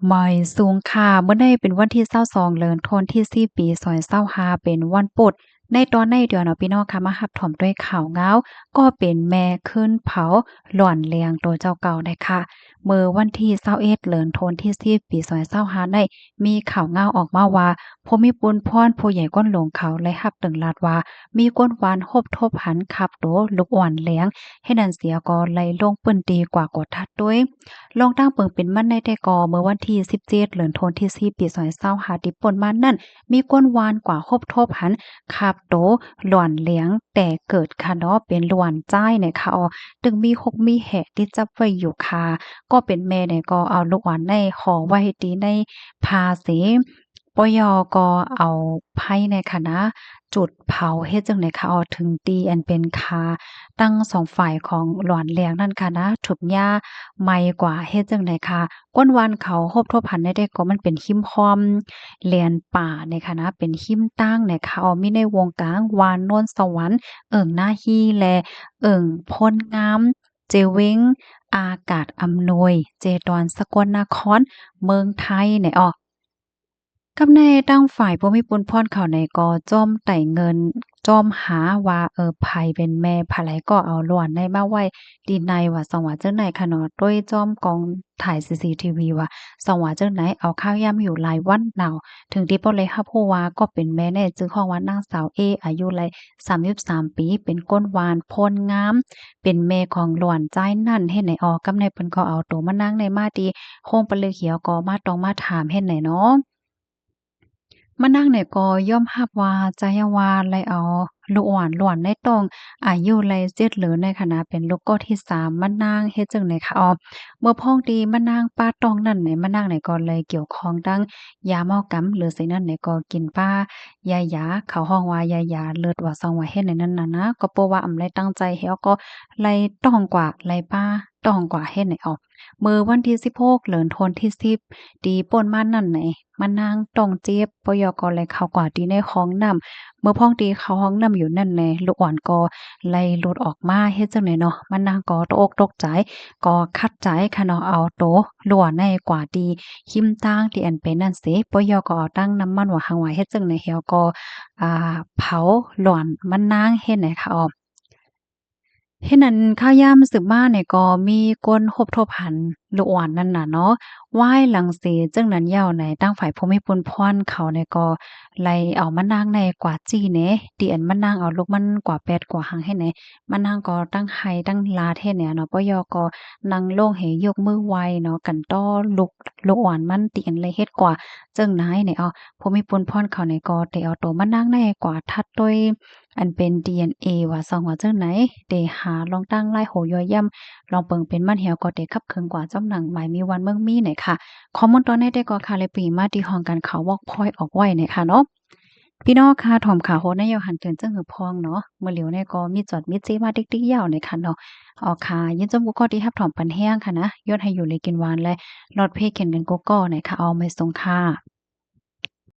หมอยสูงค่ะเมื่อได้เป็นวันที่22เดือนธันวาคมที่4ปี2025เป็นวันพุธในตอนในเดือนเนาะพี่น้องค่ะมารับชมด้วยข่าวเหงาก็เป็นแม่ขึ้นเผาหล่อนเลียงตัวเจ้าเก่าได้ค่ะเมื่อวันที่21เดือนธันวาคมที่4ปี2025ได้มีข่าวเหงาออกมาว่าผู้มีบุญพรผู้ใหญ่ก้นหลวงเขาไล่รับตึงลาดว่ามีก้นหวานฮบทบหันขับโตลูกอ่อนเลี้ยงให้นั่นเสียก็ไล่ลงปื้นดีกว่ากดทัดด้วย ลองตั้งเปิงเป็นมันในแต่กอเมื่อวันที่17เดือนธันวาคมที่4ปี2025ที่ป่นมานั่นมีก้นวานกว่าครบทบหันคาบโตหล่อนเลี้ยงแต่เกิดค่ะเนาะเป็นหล่วนจ้ายเนี่ยค่ะตึงมีฮกมีแหกที่จับไว้อยู่ค่ะก็เป็นแม่เนี่ยก็เอาลูกอ่อนในห่อไว้ให้ดีในผ้าสีปยก็เอาไผ่ในค่ะนะจุดเผาเฮ็ดจังได๋คะถึงตีอันเป็นคาตั้งสองฝ่ายของหลอนเลียงนั่นค่ะนะถูกหญ้า ไม่กว่าเฮ็ดจั่งใดคะก้นวันเขาโฮบทบหันได้ก็มันเป็นหิมพร้อมแลนป่าเนี่ยค่ะนะเป็นหิมตั้งเนี่ยค่ะมีในวงกลางวานโน้นสวรรค์เอิ้งหน้าฮี่และเอิ้งพลงามเจเว้งอากาศอำนวยเจดอนสกลนครเมืองไทยเนี่ยกับในตั้งฝ่ายผู้มีบุญพรเขาในก็จ้อมไต่เงินจ้อมหาว่าไผเป็นแม่ไผไหก็เอาล้วนในมาไว้ดีในว่าสว่าจังไหนคะเนาะด้วยจ้อมกองถ่าย CCTV ว่าสว่าจังไหนเอาข้าวยามอยู่หลายวันหนาวถึงที่เปิ้นเลยรับรู้ว่าก็เป็นแม่แน่จึงฮ้องว่านางสาวเออายุไล33ปีเป็นก้นหวานโพนงามเป็นแม่ของหลวนใจายนั่นเฮ็ดไหนกับในเพิ่นก็เอาตัวมานั่งในมาดีโคงปะลือเขียวก็มาต้องมาถามเฮ็ดไหนเนาะ มานั่งเนี่ยก็ย่อมรับว่าจายาวาไลเอาลูกอ่อนล้วนในต้องอายุไลเจ็ดหรือในคณะเป็นลูกก็ที่3มานางเฮ็ดจังได๋คะเมื่อพ้องดีมานางป้าตองนั่นไหนมานางไหนก็เลยเกี่ยวข้องดังยาเมากำหรือไสนั่นไหนก็กินป้ายายาเขาห้องว่ายายาเลิศว่าซองว่าเฮ็ดในนั้นน่ะนะก็เพราะว่าอำไลตั้งใจเฮ็ดก็ไลต้องกว่าไลป้าต้องกว่าเฮ็ดไหนมื้อวันที่16เดือนธันวาคมที่10ตีป่นมานั่นไหน มานั่งต้องเจ็บปยกเลยเข้ากว่าที่ในห้องน้ำเมื่อพ้องตีเข้าห้องน้ำอยู่นั่นแหละลูกอ่อนก็ไล่หลุดออกมาเฮ็ดจังได๋เนาะมานั่งก็ตกอกตกใจก็คัดใจค่ะเนาะเอาโตลั่วในกว่าที่หิมต่างที่อันเป็นนั่นสิปยก็เอาตั้งน้ำมันว่าหังไว้เฮ็ดจังได๋เหี่ยวก็เผาหล่อนมันนางเฮ็ดไหนคะเฮ็ดนั้นข้าวยามสืบมาเนี่ยก็มีก้นฮบทบหันลูกอ่อนนั่นน่ะเนาะไหว้หลังเสจึงนั้นยาวในตั้งฝ่ายภูมิพลพรเขาเนี่ยก็ไล่เอามานางในกว่าจี้แหนตีอันมานางเอาลูกมันกว่าแปดกว่าหังให้แหนมานางก็ตั้งไห้ตั้งลาเทศเนี่ยเนาะปยก็นั่งลงให้ยกมือไหว้เนาะกันต้อลูกอ่อนมันตีอันเลยเฮ็ดกว่าจึงนายเนี่ยภูมิพลพรเขาเนี่ยก็ได้เอาตัวมานางในกว่าทัดด้วย อันเป็น DNA ว่าซองว่าจังไหนเดหาลองตั้งไล่โหย่อยย่ำลองเปิงเป็นมันเหี่ยวก็เดคับเคิงกว่าจ้อมหนังหมายมีวันเมืองมีหน่อยค่ะข้อมูลตอนนี้ได้ก็ค่ะเลยปีมาที่ห้องกันเขาวอกพอยออกไว้หน่อยค่ะเนาะพี่น้องค่ะถ่อมขาโหดนายหันเตือนจังหือพองเนาะเมื่อเหลียวเนี่ยก็มีจอดมีจี้มาติ๊กๆยาวหน่อยค่ะเนาะค่ะยินจมกุกก็ที่รับถ่อมปันแห้งค่ะนะยอดให้อยู่เลยกินหวานและลดเพศเข็นกันกุกก็หน่อยค่ะไม่ทรงค่ะ